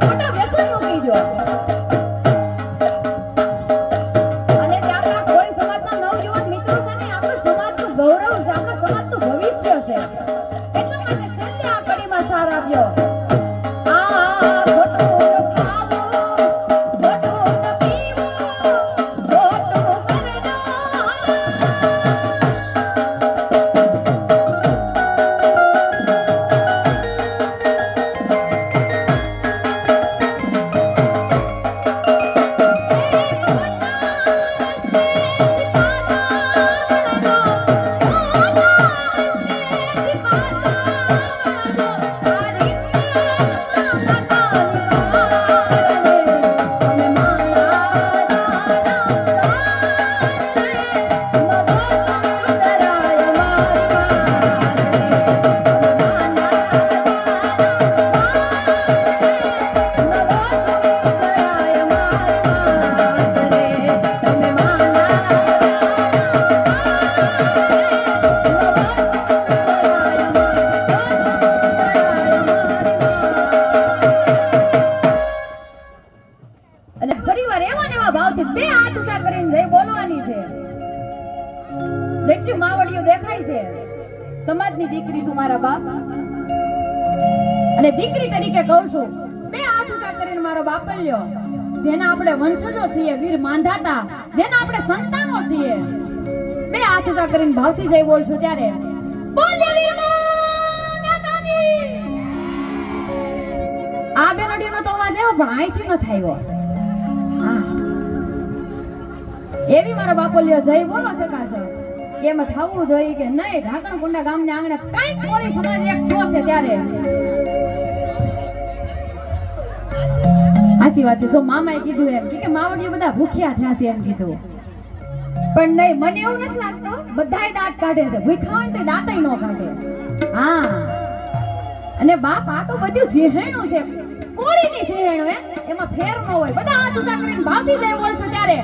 મોટા વ્યસન મૂકી દો. અને જે આપણા કોળી સમાજના નવયુવાન મિત્રો છે ને, આપણું સમાજનું ગૌરવ છે, આપણા સમાજનું ભવિષ્ય છે. એટલા માટે છેલ્લે આ કડીમાં સાર આપ્યો. અને ફરીવાર એવા ને એવા ભાવથી બે હાથ ઊંચા કરીને જય બોલવાની છે. જેટલી માવડીઓ દેખાય છે, સમાજની દીકરી છું મારા બાપ, અને દીકરી તરીકે કહું છું, બે હાથ ઊંચા કરીને મારો બાપ લ્યો, જેના આપણે વંશજો છીએ, વીર માંધાતા, જેના આપણે સંતાનો છીએ, બે હાથ ઊંચા કરીને ભાવથી જય બોલશું ત્યારે બોલ્યો વીર માંધાતાની. આ બેનડીનો તો અવાજ એવો પણ અહીંથી ન થાય. એવી મારો બાપો લ્યો જય બોલો ચકાસો. એમ થવું જોઈએ કે નહીં, ઢાંકણ કુંડા ગામને આંગણે કઈ કોળી સમાજ એક થયો છે ત્યારે આસી વાત છે. જો મામાએ કીધું એમ કે માવડીઓ બધા ભૂખ્યા થયા છે એમ કીધું, પણ નહીં, મને એવું નથી લાગતું બધાય દાંત કાઢે છે. ભૂખ્યા હોય તો દાંતય ન કાઢે. હા, અને બાપ આ તો બધું સિંહેણું છે, કોળીની સિંહેણું, એમાં ફેર ન હોય. બધા હાથ ઊંચા કરીને ભાવથી જય બોલશું ત્યારે